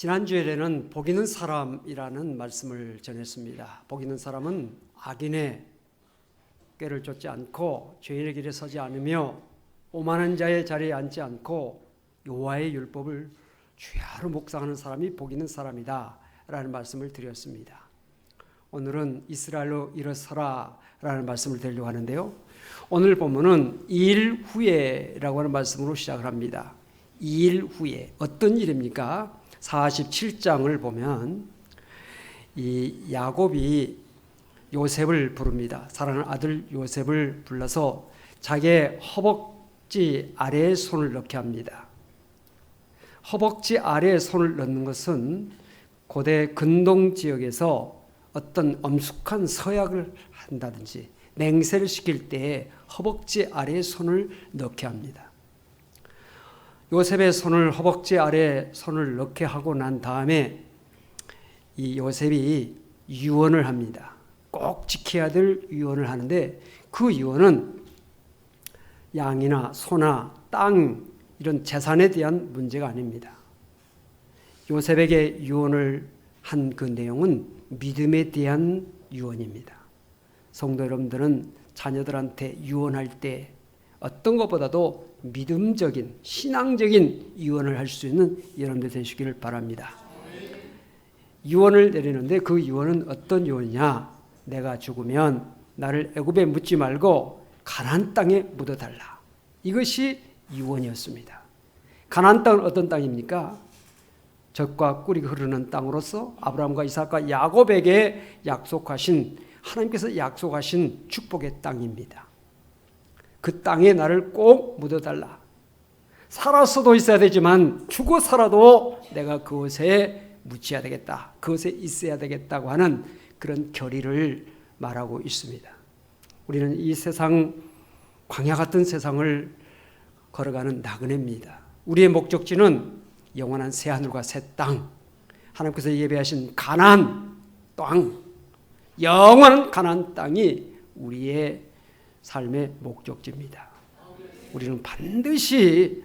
지난주에는 복 있는 사람이라는 말씀을 전했습니다. 복 있는 사람은 악인의 꾀를 쫓지 않고 죄인의 길에 서지 않으며 오만한 자의 자리에 앉지 않고 여호와의 율법을 주야로 묵상하는 사람이 복 있는 사람이다 라는 말씀을 드렸습니다. 오늘은 이스라엘로 일어서라 라는 말씀을 드리려고 하는데요, 오늘 본문은 2일 후에라고 하는 말씀으로 시작을 합니다. 2일 후에 어떤 일입니까? 47장을 보면 이 야곱이 요셉을 부릅니다. 사랑하는 아들 요셉을 불러서 자기의 허벅지 아래에 손을 넣게 합니다. 허벅지 아래에 손을 넣는 것은 고대 근동 지역에서 어떤 엄숙한 서약을 한다든지 맹세를 시킬 때 허벅지 아래에 손을 넣게 합니다. 요셉의 손을 허벅지 아래에 손을 넣게 하고 난 다음에 이 요셉이 유언을 합니다. 꼭 지켜야 될 유언을 하는데 그 유언은 양이나 소나 땅 이런 재산에 대한 문제가 아닙니다. 요셉에게 유언을 한 그 내용은 믿음에 대한 유언입니다. 성도 여러분들은 자녀들한테 유언할 때 어떤 것보다도 믿음적인 신앙적인 유언을 할 수 있는 여러분들 되시기를 바랍니다. 유언을 내리는데 그 유언은 어떤 유언이냐? 내가 죽으면 나를 애굽에 묻지 말고 가나안 땅에 묻어달라. 이것이 유언이었습니다. 가나안 땅은 어떤 땅입니까? 젖과 꿀이 흐르는 땅으로서 아브라함과 이삭과 야곱에게 약속하신, 하나님께서 약속하신 축복의 땅입니다. 그 땅에 나를 꼭 묻어달라. 살아서도 있어야 되지만 죽어 살아도 내가 그곳에 묻혀야 되겠다, 그곳에 있어야 되겠다고 하는 그런 결의를 말하고 있습니다. 우리는 이 세상, 광야 같은 세상을 걸어가는 나그네입니다. 우리의 목적지는 영원한 새하늘과 새 땅, 하나님께서 예배하신 가나안 땅, 영원한 가나안 땅이 우리의 삶의 목적지입니다. 우리는 반드시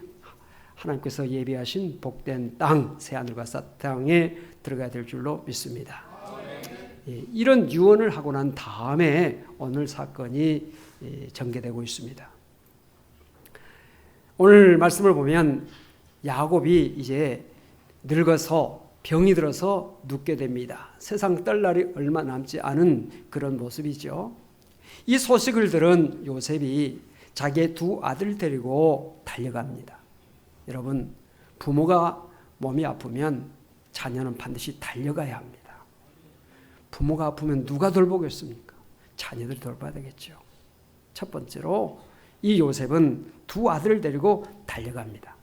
하나님께서 예비하신 복된 땅, 새하늘과 새 땅에 들어가야 될 줄로 믿습니다. 이런 유언을 하고 난 다음에 오늘 사건이 전개되고 있습니다. 오늘 말씀을 보면 야곱이 이제 늙어서 병이 들어서 눕게 됩니다. 세상 떨 날이 얼마 남지 않은 그런 모습이죠. 이 소식을 들은 요셉이 자기의 두 아들 데리고 달려갑니다. 여러분, 부모가 몸이 아프면 자녀는 반드시 달려가야 합니다. 부모가 아프면 누가 돌보겠습니까? 자녀들이 돌봐야 되겠죠. 첫 번째로 이 요셉은 두 아들을 데리고 달려갑니다.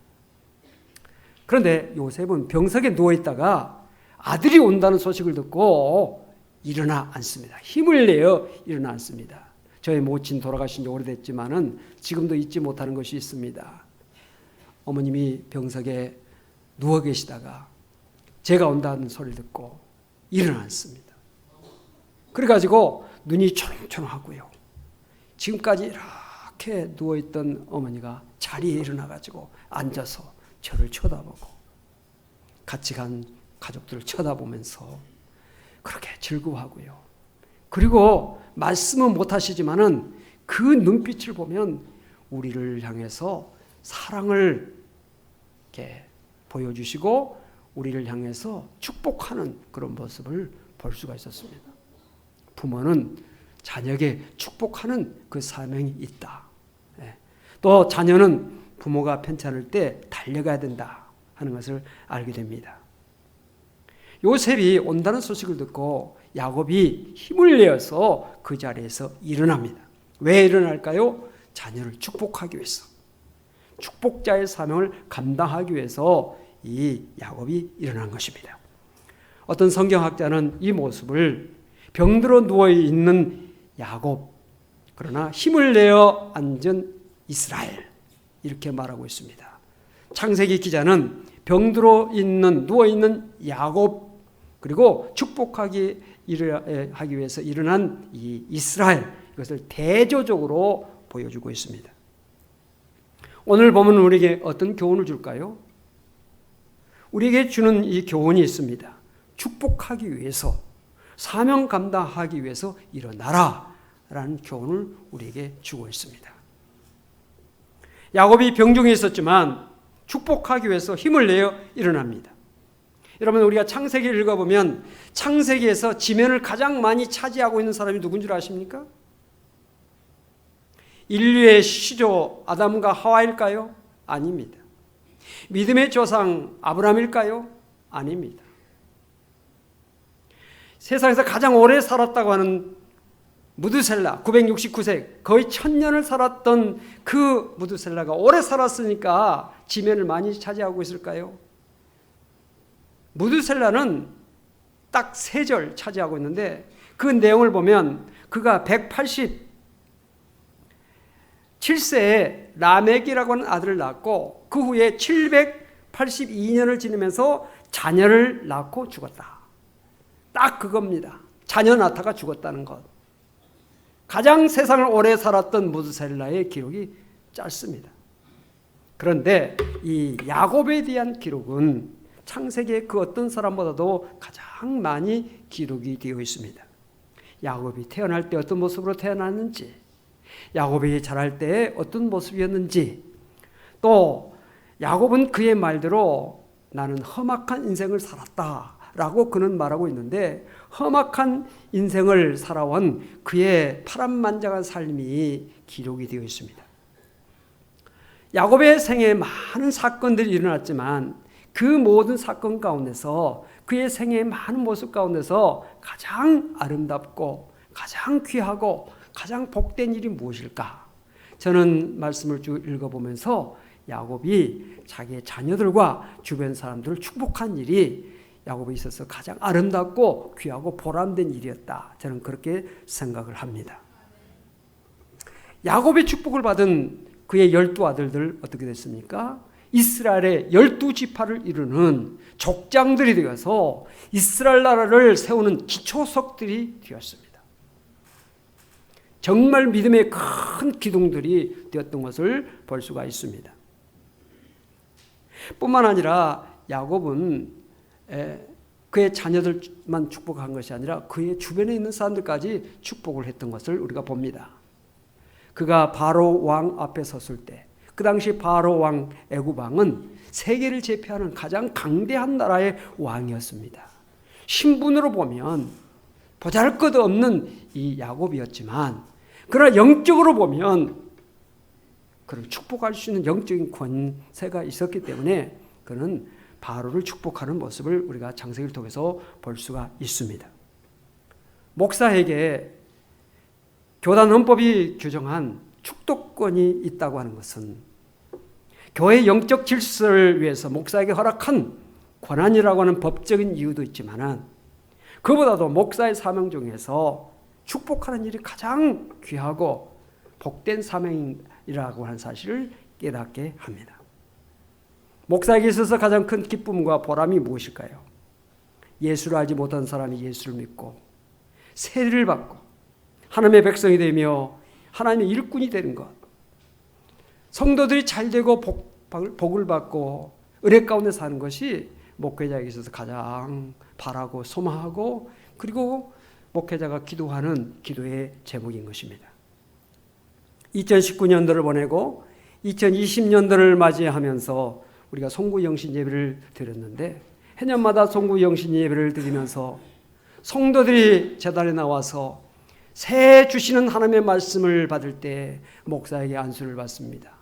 그런데 요셉은 병석에 누워있다가 아들이 온다는 소식을 듣고 일어나 앉습니다. 힘을 내어 일어나 앉습니다. 저희 모친 돌아가신 지 오래됐지만은 지금도 잊지 못하는 것이 있습니다. 어머님이 병석에 누워 계시다가 제가 온다는 소리를 듣고 일어나 앉습니다. 그래가지고 눈이 초롱초롱하고요. 지금까지 이렇게 누워있던 어머니가 자리에 일어나가지고 앉아서 저를 쳐다보고 같이 간 가족들을 쳐다보면서 그렇게 즐거워하고요. 그리고 말씀은 못하시지만은 그 눈빛을 보면 우리를 향해서 사랑을 이렇게 보여주시고 우리를 향해서 축복하는 그런 모습을 볼 수가 있었습니다. 부모는 자녀에게 축복하는 그 사명이 있다. 또 자녀는 부모가 편찮을 때 달려가야 된다 하는 것을 알게 됩니다. 요셉이 온다는 소식을 듣고 야곱이 힘을 내어서 그 자리에서 일어납니다. 왜 일어날까요? 자녀를 축복하기 위해서, 축복자의 사명을 감당하기 위해서 이 야곱이 일어난 것입니다. 어떤 성경학자는 이 모습을 병들어 누워있는 야곱, 그러나 힘을 내어 앉은 이스라엘, 이렇게 말하고 있습니다. 창세기 기자는 병들어 있는, 누워있는 야곱, 그리고 축복하기 위해서 일어난 이 이스라엘, 이것을 대조적으로 보여주고 있습니다. 오늘 보면 우리에게 어떤 교훈을 줄까요? 우리에게 주는 이 교훈이 있습니다. 축복하기 위해서, 사명 감당하기 위해서 일어나라 라는 교훈을 우리에게 주고 있습니다. 야곱이 병중에 있었지만 축복하기 위해서 힘을 내어 일어납니다. 여러분, 우리가 창세기를 읽어보면 창세기에서 지면을 가장 많이 차지하고 있는 사람이 누군 줄 아십니까? 인류의 시조 아담과 하와일까요? 아닙니다. 믿음의 조상 아브라함일까요? 아닙니다. 세상에서 가장 오래 살았다고 하는 무드셀라 969세, 거의 1000년을 살았던 그 무드셀라가 오래 살았으니까 지면을 많이 차지하고 있을까요? 무드셀라는 딱 3절 차지하고 있는데 그 내용을 보면 그가 187세에 라멕이라고 하는 아들을 낳고 그 후에 782년을 지내면서 자녀를 낳고 죽었다. 딱 그겁니다. 자녀 낳다가 죽었다는 것. 가장 세상을 오래 살았던 무드셀라의 기록이 짧습니다. 그런데 이 야곱에 대한 기록은 창세기의 그 어떤 사람보다도 가장 많이 기록이 되어 있습니다. 야곱이 태어날 때 어떤 모습으로 태어났는지, 야곱이 자랄 때 어떤 모습이었는지, 또 야곱은 그의 말대로 나는 험악한 인생을 살았다라고 그는 말하고 있는데, 험악한 인생을 살아온 그의 파란만장한 삶이 기록이 되어 있습니다. 야곱의 생에 많은 사건들이 일어났지만 그 모든 사건 가운데서 그의 생애의 많은 모습 가운데서 가장 아름답고 가장 귀하고 가장 복된 일이 무엇일까? 저는 말씀을 쭉 읽어보면서 야곱이 자기의 자녀들과 주변 사람들을 축복한 일이 야곱에 있어서 가장 아름답고 귀하고 보람된 일이었다. 저는 그렇게 생각을 합니다. 야곱의 축복을 받은 그의 12아들들 어떻게 됐습니까? 이스라엘의 12지파를 이루는 족장들이 되어서 이스라엘 나라를 세우는 기초석들이 되었습니다. 정말 믿음의 큰 기둥들이 되었던 것을 볼 수가 있습니다. 뿐만 아니라 야곱은 그의 자녀들만 축복한 것이 아니라 그의 주변에 있는 사람들까지 축복을 했던 것을 우리가 봅니다. 그가 바로 왕 앞에 섰을 때, 그 당시 바로 왕 애굽 왕은 세계를 제패하는 가장 강대한 나라의 왕이었습니다. 신분으로 보면 보잘것없는 이 야곱이었지만, 그러나 영적으로 보면 그를 축복할 수 있는 영적인 권세가 있었기 때문에 그는 바로를 축복하는 모습을 우리가 창세기를 통해서 볼 수가 있습니다. 목사에게 교단 헌법이 규정한 축도권이 있다고 하는 것은 교회의 영적 질서를 위해서 목사에게 허락한 권한이라고 하는 법적인 이유도 있지만, 그보다도 목사의 사명 중에서 축복하는 일이 가장 귀하고 복된 사명이라고 하는 사실을 깨닫게 합니다. 목사에게 있어서 가장 큰 기쁨과 보람이 무엇일까요? 예수를 알지 못한 사람이 예수를 믿고 세례를 받고 하나님의 백성이 되며 하나님의 일꾼이 되는 것, 성도들이 잘 되고 복을 받고 은혜 가운데 사는 것이 목회자에게 있어서 가장 바라고 소망하고, 그리고 목회자가 기도하는 기도의 제목인 것입니다. 2019년도를 보내고 2020년도를 맞이하면서 우리가 송구영신 예배를 드렸는데, 해년마다 송구영신 예배를 드리면서 성도들이 제단에 나와서 새 주시는 하나님의 말씀을 받을 때 목사에게 안수를 받습니다.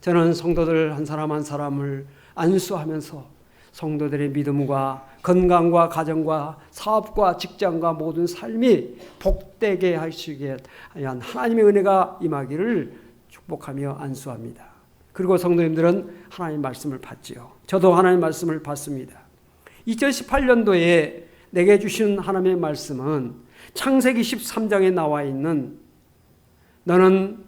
저는 성도들 한 사람 한 사람을 안수하면서 성도들의 믿음과 건강과 가정과 사업과 직장과 모든 삶이 복되게 하시기 위한 하나님의 은혜가 임하기를 축복하며 안수합니다. 그리고 성도님들은 하나님의 말씀을 받지요. 저도 하나님의 말씀을 받습니다. 2018년도에 내게 주신 하나님의 말씀은 창세기 13장에 나와 있는 너는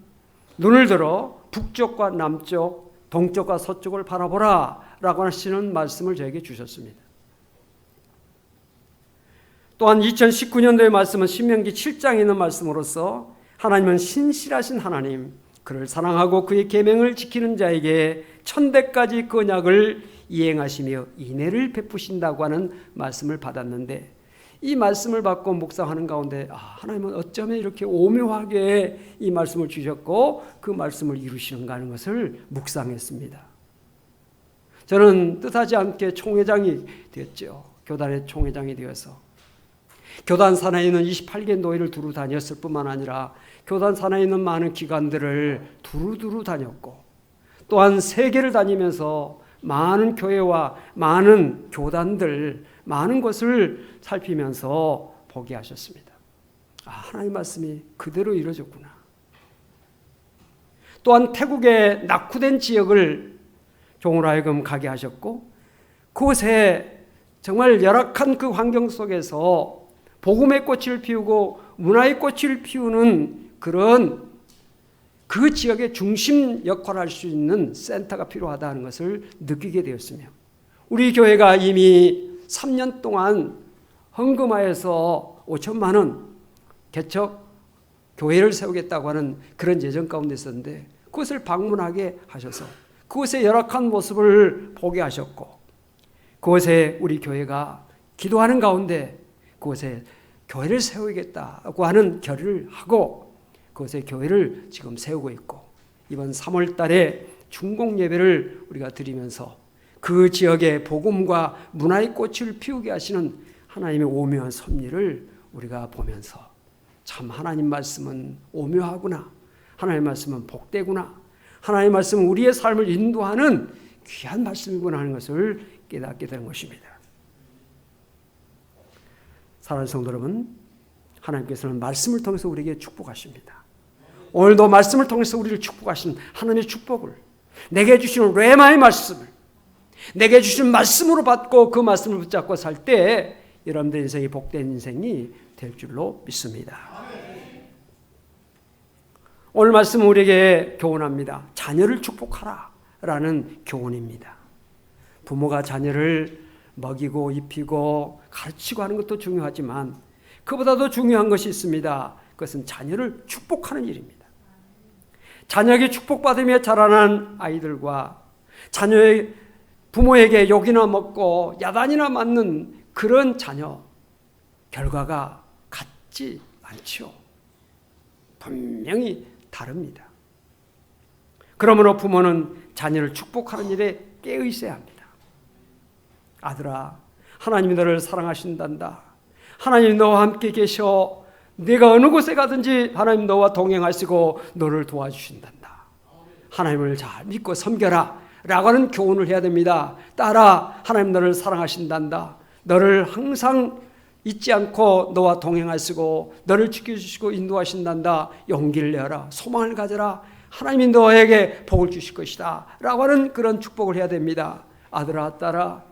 눈을 들어 북쪽과 남쪽, 동쪽과 서쪽을 바라보라 라고 하시는 말씀을 저에게 주셨습니다. 또한 2019년도의 말씀은 신명기 7장에 있는 말씀으로서 하나님은 신실하신 하나님, 그를 사랑하고 그의 계명을 지키는 자에게 천대까지 그 언약을 이행하시며 인애를 베푸신다고 하는 말씀을 받았는데, 이 말씀을 받고 묵상하는 가운데 하나님은 어쩌면 이렇게 오묘하게 이 말씀을 주셨고 그 말씀을 이루시는가 하는 것을 묵상했습니다. 저는 뜻하지 않게 총회장이 되었죠. 교단의 총회장이 되어서 교단 산하에 있는 28개 노예를 두루 다녔을 뿐만 아니라 교단 산하에 있는 많은 기관들을 두루두루 다녔고, 또한 세계를 다니면서 많은 교회와 많은 교단들, 많은 것을 살피면서 보게 하셨습니다. 하나님 말씀이 그대로 이루어졌구나. 또한 태국의 낙후된 지역을 종으로 하여금 가게 하셨고, 그곳에 정말 열악한 그 환경 속에서 복음의 꽃을 피우고 문화의 꽃을 피우는 그런 그 지역의 중심 역할을 할 수 있는 센터가 필요하다는 것을 느끼게 되었으며, 우리 교회가 이미 3년 동안 헌금하여서 5천만 원 개척 교회를 세우겠다고 하는 그런 예정 가운데 있었는데, 그것을 방문하게 하셔서 그곳의 열악한 모습을 보게 하셨고, 그곳에 우리 교회가 기도하는 가운데 그곳에 교회를 세우겠다고 하는 결의를 하고 그곳에 교회를 지금 세우고 있고, 이번 3월 달에 중공 예배를 우리가 드리면서 그 지역의 복음과 문화의 꽃을 피우게 하시는 하나님의 오묘한 섭리를 우리가 보면서 참 하나님 말씀은 오묘하구나, 하나님 말씀은 복되구나, 하나님 말씀은 우리의 삶을 인도하는 귀한 말씀이구나 하는 것을 깨닫게 되는 것입니다. 사랑하는 성도 여러분, 하나님께서는 말씀을 통해서 우리에게 축복하십니다. 오늘도 말씀을 통해서 우리를 축복하시는 하나님의 축복을, 내게 주시는 레마의 말씀을 내게 주신 말씀으로 받고 그 말씀을 붙잡고 살 때 여러분들 인생이 복된 인생이 될 줄로 믿습니다. 오늘 말씀은 우리에게 교훈합니다. 자녀를 축복하라 라는 교훈입니다. 부모가 자녀를 먹이고 입히고 가르치고 하는 것도 중요하지만 그보다도 중요한 것이 있습니다. 그것은 자녀를 축복하는 일입니다. 자녀에게 축복받으며 자라난 아이들과 자녀의 부모에게 욕이나 먹고 야단이나 맞는 그런 자녀, 결과가 같지 않죠. 분명히 다릅니다. 그러므로 부모는 자녀를 축복하는 일에 깨어 있어야 합니다. 아들아, 하나님이 너를 사랑하신단다. 하나님 너와 함께 계셔. 네가 어느 곳에 가든지 하나님 너와 동행하시고 너를 도와주신단다. 하나님을 잘 믿고 섬겨라 라고 하는 교훈을 해야 됩니다. 딸아, 하나님 너를 사랑하신단다. 너를 항상 잊지 않고 너와 동행하시고 너를 지켜주시고 인도하신단다. 용기를 내어라. 소망을 가져라. 하나님이 너에게 복을 주실 것이다 라고 하는 그런 축복을 해야 됩니다. 아들아, 딸아,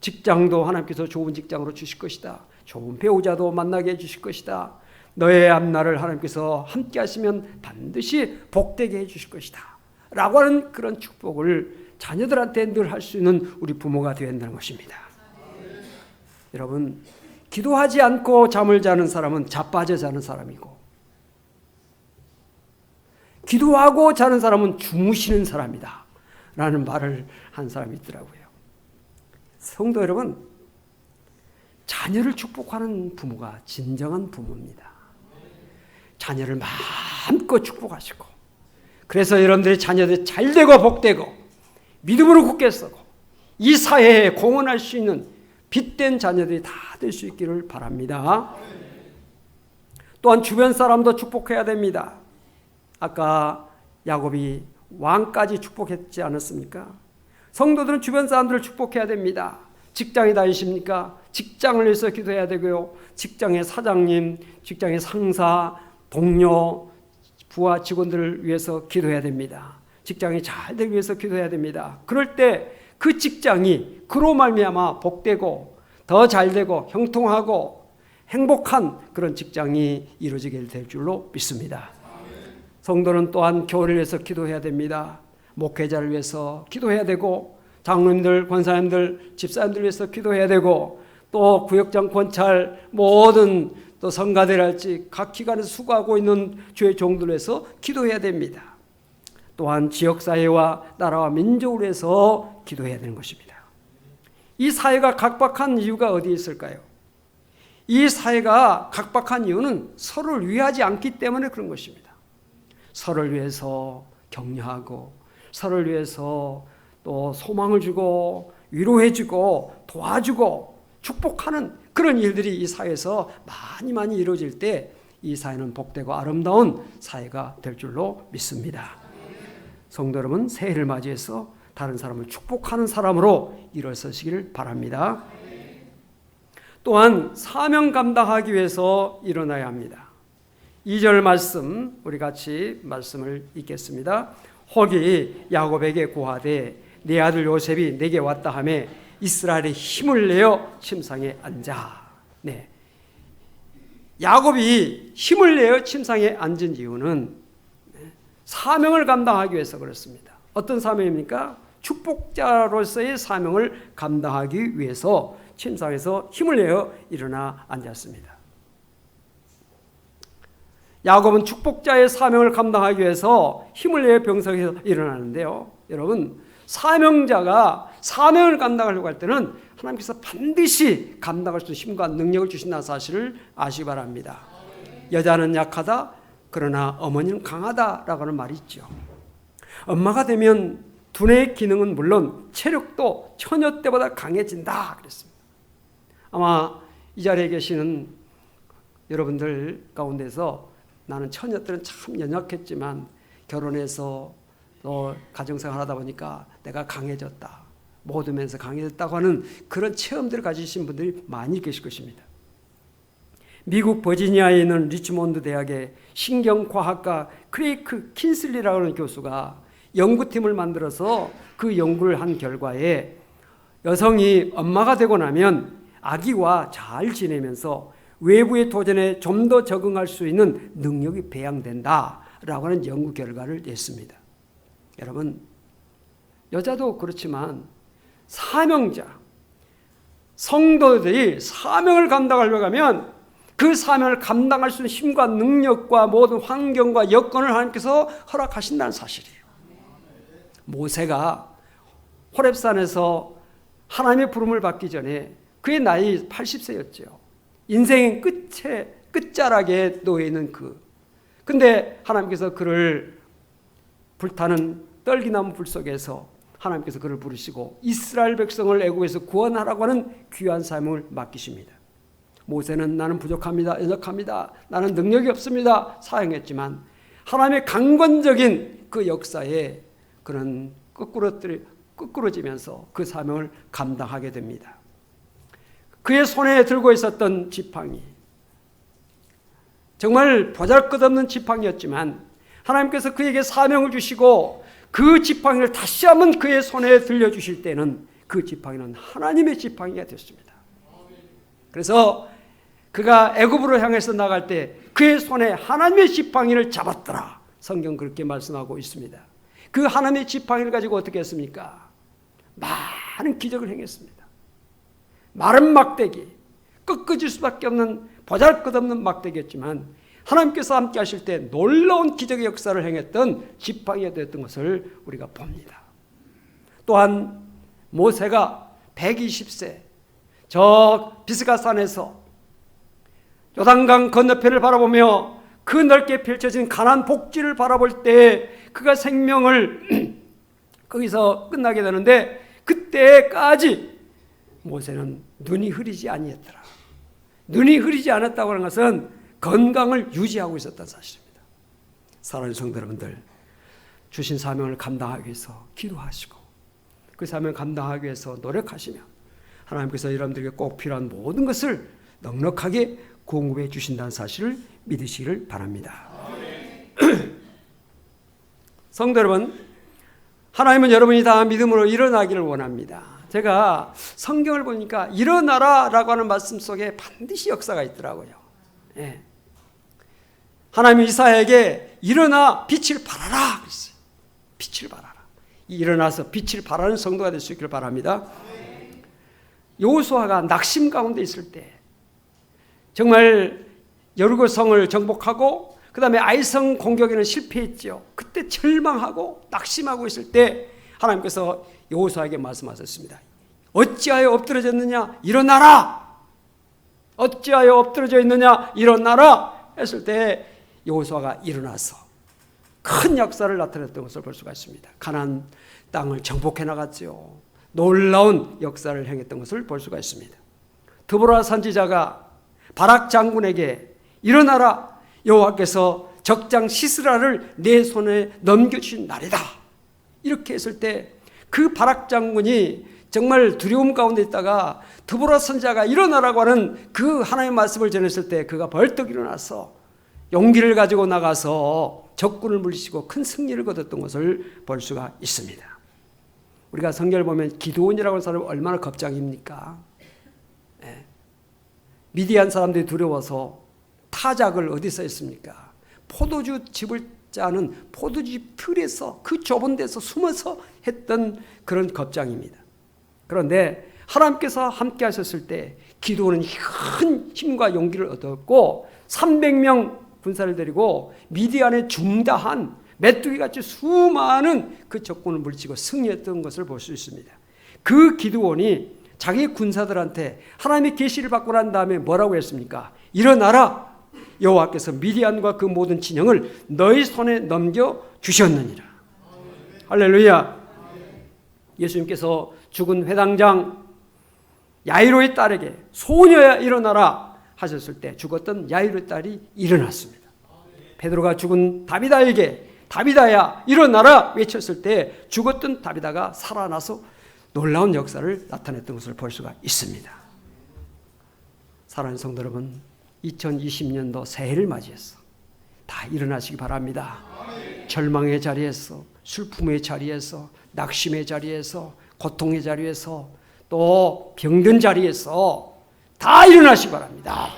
직장도 하나님께서 좋은 직장으로 주실 것이다. 좋은 배우자도 만나게 해주실 것이다. 너의 앞날을 하나님께서 함께 하시면 반드시 복되게 해주실 것이다 라고 하는 그런 축복을 자녀들한테 늘 할 수 있는 우리 부모가 되어야 한다는 것입니다. 여러분, 기도하지 않고 잠을 자는 사람은 자빠져 자는 사람이고, 기도하고 자는 사람은 주무시는 사람이다 라는 말을 한 사람이 있더라고요. 성도 여러분, 자녀를 축복하는 부모가 진정한 부모입니다. 자녀를 마음껏 축복하시고, 그래서 여러분들의 자녀들이 잘되고 복되고 믿음으로 굳게 서고 이 사회에 공헌할 수 있는 빛된 자녀들이 다 될 수 있기를 바랍니다. 또한 주변 사람도 축복해야 됩니다. 아까 야곱이 왕까지 축복했지 않았습니까? 성도들은 주변 사람들을 축복해야 됩니다. 직장에 다니십니까? 직장을 위해서 기도해야 되고요. 직장의 사장님, 직장의 상사, 동료, 부하 직원들을 위해서 기도해야 됩니다. 직장이 잘 되기 위해서 기도해야 됩니다. 그럴 때 그 직장이 그로 말미암아 복되고 더 잘되고 형통하고 행복한 그런 직장이 이루어지게 될 줄로 믿습니다. 성도는 또한 교회를 위해서 기도해야 됩니다. 목회자를 위해서 기도해야 되고, 장로님들, 권사님들, 집사님들 위해서 기도해야 되고, 또 구역장, 권찰, 모든 또 성가대랄지 각 기관에서 수고하고 있는 주의 종들을 위해서 기도해야 됩니다. 또한 지역사회와 나라와 민족을 위해서 기도해야 되는 것입니다. 이 사회가 각박한 이유가 어디에 있을까요? 이 사회가 각박한 이유는 서로를 위하지 않기 때문에 그런 것입니다. 서로를 위해서 격려하고, 서로를 위해서 또 소망을 주고, 위로해주고, 도와주고, 축복하는 그런 일들이 이 사회에서 많이 이루어질 때 이 사회는 복되고 아름다운 사회가 될 줄로 믿습니다. 성도 여러분, 새해를 맞이해서 다른 사람을 축복하는 사람으로 일어서시길 바랍니다. 또한 사명 감당하기 위해서 일어나야 합니다. 2절 말씀, 우리 같이 말씀을 읽겠습니다. 혹이 야곱에게 고하되 내 아들 요셉이 내게 왔다 하매 이스라엘의 힘을 내어 침상에 앉아. 네. 야곱이 힘을 내어 침상에 앉은 이유는 사명을 감당하기 위해서 그렇습니다. 어떤 사명입니까? 축복자로서의 사명을 감당하기 위해서 침상에서 힘을 내어 일어나 앉았습니다. 야곱은 축복자의 사명을 감당하기 위해서 힘을 내어 병석에서 일어나는데요. 여러분, 사명자가 사명을 감당하려고 할 때는 하나님께서 반드시 감당할 수 있는 힘과 능력을 주신다는 사실을 아시기 바랍니다. 여자는 약하다, 그러나 어머니는 강하다라고 하는 말이 있죠. 엄마가 되면 두뇌의 기능은 물론 체력도 처녀 때보다 강해진다 그랬습니다. 아마 이 자리에 계시는 여러분들 가운데서 나는 처녀 때는 참 연약했지만 결혼해서 또 가정생활 하다 보니까 내가 강해졌다, 모두면서 강해졌다고 하는 그런 체험들을 가지신 분들이 많이 계실 것입니다. 미국 버지니아에 있는 리치몬드 대학의 신경과학과 크레이크 킨슬리라고 하는 교수가 연구팀을 만들어서 그 연구를 한 결과에 여성이 엄마가 되고 나면 아기와 잘 지내면서 외부의 도전에 좀 더 적응할 수 있는 능력이 배양된다라고 하는 연구 결과를 냈습니다. 여러분, 여자도 그렇지만 사명자, 성도들이 사명을 감당하려고 하면 그 사명을 감당할 수 있는 힘과 능력과 모든 환경과 여건을 하나님께서 허락하신다는 사실이에요. 모세가 호렙산에서 하나님의 부름을 받기 전에 그의 나이 80세였죠. 인생의 끝자락에 놓여 있는 근데 하나님께서 그를 불타는 떨기나무 불 속에서 하나님께서 그를 부르시고 이스라엘 백성을 애굽에서 구원하라고 하는 귀한 사명을 맡기십니다. 모세는 나는 부족합니다, 연약합니다, 나는 능력이 없습니다 사용했지만 하나님의 강권적인 그 역사에 그는 끄꾸러지면서 그 사명을 감당하게 됩니다. 그의 손에 들고 있었던 지팡이, 정말 보잘것없는 지팡이였지만 하나님께서 그에게 사명을 주시고 그 지팡이를 다시 한번 그의 손에 들려주실 때는 그 지팡이는 하나님의 지팡이가 됐습니다. 그래서 그가 애굽으로 향해서 나갈 때 그의 손에 하나님의 지팡이를 잡았더라. 성경 그렇게 말씀하고 있습니다. 그 하나님의 지팡이를 가지고 어떻게 했습니까? 많은 기적을 행했습니다. 마른 막대기, 꺾어질 수밖에 없는 보잘것없는 막대기였지만 하나님께서 함께 하실 때 놀라운 기적의 역사를 행했던 지팡이가 되었던 것을 우리가 봅니다. 또한 모세가 120세 저 비스가산에서 요단강 건너편을 바라보며 그 넓게 펼쳐진 가나안 복지를 바라볼 때 그가 생명을 거기서 끝나게 되는데 그때까지 모세는 눈이 흐리지 아니했더라. 눈이 흐리지 않았다고 하는 것은 건강을 유지하고 있었다는 사실입니다. 사랑하는 성도 여러분들, 주신 사명을 감당하기 위해서 기도하시고 그 사명을 감당하기 위해서 노력하시면 하나님께서 여러분들에게 꼭 필요한 모든 것을 넉넉하게 공급해 주신다는 사실을 믿으시기를 바랍니다. 성도 여러분, 하나님은 여러분이 다 믿음으로 일어나기를 원합니다. 제가 성경을 보니까 일어나라라고 하는 말씀 속에 반드시 역사가 있더라고요. 예. 하나님은 이사야에게 일어나 빛을 발하라 그랬어요. 빛을 발하라. 일어나서 빛을 발하는 성도가 될 수 있기를 바랍니다. 여호수아가 낙심 가운데 있을 때 정말 여리고 성을 정복하고 그 다음에 아이성 공격에는 실패했죠. 그때 절망하고 낙심하고 있을 때 하나님께서 여호수아에게 말씀하셨습니다. 어찌하여 엎드러졌느냐 일어나라. 어찌하여 엎드러져 있느냐 일어나라 했을 때 여호수아가 일어나서 큰 역사를 나타냈던 것을 볼 수가 있습니다. 가나안 땅을 정복해 나갔죠. 놀라운 역사를 행했던 것을 볼 수가 있습니다. 드보라 선지자가 바락 장군에게 일어나라, 여호와께서 적장 시스라를 내 손에 넘겨주신 날이다, 이렇게 했을 때 그 바락 장군이 정말 두려움 가운데 있다가 드보라 선지자가 일어나라고 하는 그 하나님의 말씀을 전했을 때 그가 벌떡 일어나서 용기를 가지고 나가서 적군을 물리치고 큰 승리를 거뒀던 것을 볼 수가 있습니다. 우리가 성경을 보면 기드온이라고 하는 사람은 얼마나 겁장입니까? 미디안 사람들이 두려워서 타작을 어디서 했습니까? 포도주 즙을 짜는 포도주 틀에서, 그 좁은 데서 숨어서 했던 그런 겁장입니다. 그런데 하나님께서 함께 하셨을 때 기드온은 큰 힘과 용기를 얻었고 300명 군사를 데리고 미디안에 중다한 메뚜기같이 수많은 그 적군을 물리치고 승리했던 것을 볼 수 있습니다. 그 기드온이 자기 군사들한테 하나님의 계시를 받고 난 다음에 뭐라고 했습니까? 일어나라, 여호와께서 미디안과 그 모든 진영을 너희 손에 넘겨주셨느니라. 할렐루야. 예수님께서 죽은 회당장 야이로의 딸에게 소녀야 일어나라 하셨을 때 죽었던 야이로의 딸이 일어났습니다. 베드로가 죽은 다비다에게 다비다야 일어나라 외쳤을 때 죽었던 다비다가 살아나서 놀라운 역사를 나타냈던 것을 볼 수가 있습니다. 사랑하는 성도 여러분, 2020년도 새해를 맞이해서 다 일어나시기 바랍니다. 절망의 자리에서, 슬픔의 자리에서, 낙심의 자리에서, 고통의 자리에서, 또 병든 자리에서 다 일어나시기 바랍니다.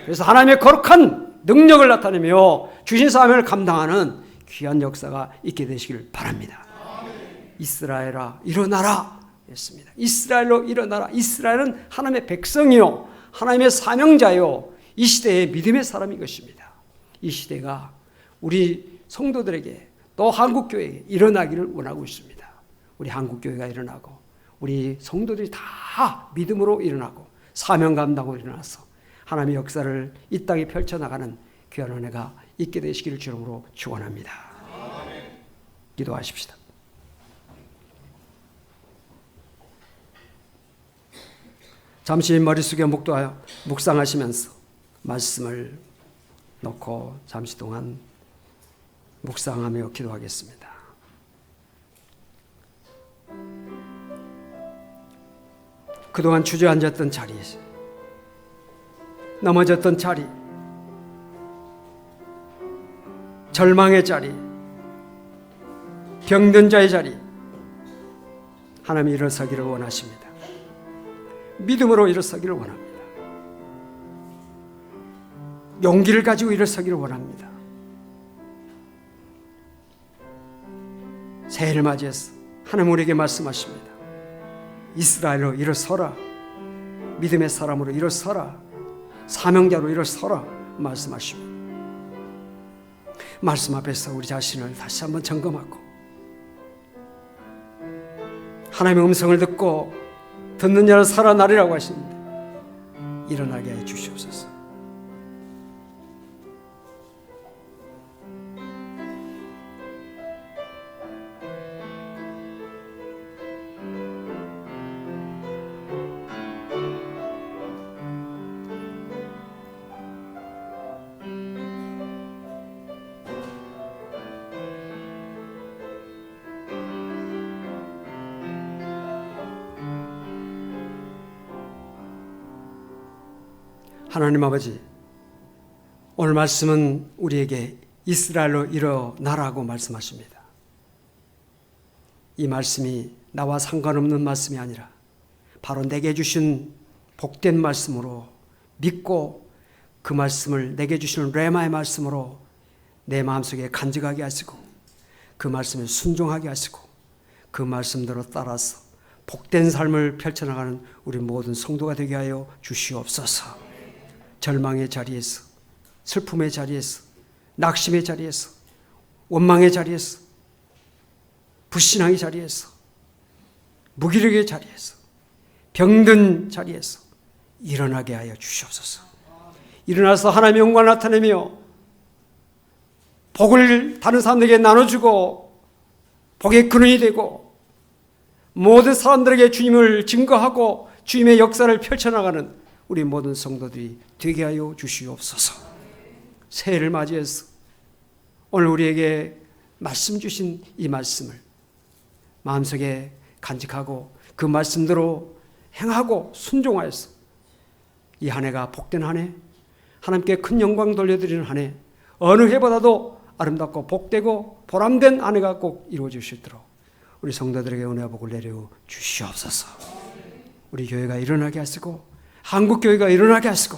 그래서 하나님의 거룩한 능력을 나타내며 주신 사명을 감당하는 귀한 역사가 있게 되시길 바랍니다. 이스라엘아 일어나라 했습니다. 이스라엘로 일어나라. 이스라엘은 하나님의 백성이요, 하나님의 사명자요, 이 시대의 믿음의 사람인 것입니다. 이 시대가 우리 성도들에게 또 한국교회에 일어나기를 원하고 있습니다. 우리 한국교회가 일어나고 우리 성도들이 다 믿음으로 일어나고 사명 감당으로 일어나서 하나님의 역사를 이 땅에 펼쳐나가는 귀한 은혜가 있게 되시기를 주님으로 축원합니다. 기도하십시다. 잠시 머릿속에 묵상하시면서 말씀을 놓고 잠시 동안 묵상하며 기도하겠습니다. 그동안 주저앉았던 자리, 넘어졌던 자리, 절망의 자리, 병든 자의 자리, 하나님이 일어서기를 원하십니다. 믿음으로 일어서기를 원합니다. 용기를 가지고 일어서기를 원합니다. 새해를 맞이해서 하나님 우리에게 말씀하십니다. 이스라엘로 일어서라, 믿음의 사람으로 일어서라, 사명자로 일어서라 말씀하십니다. 말씀 앞에서 우리 자신을 다시 한번 점검하고 하나님의 음성을 듣고 듣는 자는 살아나리라고 하시는데 일어나게 해 주시옵소서. 하나님 아버지, 오늘 말씀은 우리에게 이스라엘로 일어나라고 말씀하십니다. 이 말씀이 나와 상관없는 말씀이 아니라 바로 내게 주신 복된 말씀으로 믿고 그 말씀을 내게 주시는 레마의 말씀으로 내 마음속에 간직하게 하시고 그 말씀에 순종하게 하시고 그 말씀대로 따라서 복된 삶을 펼쳐나가는 우리 모든 성도가 되게 하여 주시옵소서. 절망의 자리에서, 슬픔의 자리에서, 낙심의 자리에서, 원망의 자리에서, 불신앙의 자리에서, 무기력의 자리에서, 병든 자리에서 일어나게 하여 주시옵소서. 일어나서 하나님의 영광을 나타내며 복을 다른 사람들에게 나눠주고 복의 근원이 되고 모든 사람들에게 주님을 증거하고 주님의 역사를 펼쳐나가는 우리 모든 성도들이 되게 하여 주시옵소서. 새해를 맞이해서 오늘 우리에게 말씀 주신 이 말씀을 마음속에 간직하고 그 말씀대로 행하고 순종하여서 이 한 해가 복된 한 해, 하나님께 큰 영광 돌려드리는 한 해, 어느 해보다도 아름답고 복되고 보람된 한 해가 꼭 이루어질 수 있도록 우리 성도들에게 은혜와 복을 내려 주시옵소서. 우리 교회가 일어나게 하시고 한국 교회가 일어나게 하시고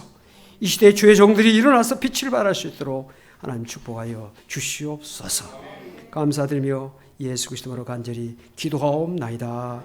이 시대의 주의 종들이 일어나서 빛을 발할 수 있도록 하나님 축복하여 주시옵소서. 감사드리며 예수 그리스도로 간절히 기도하옵나이다.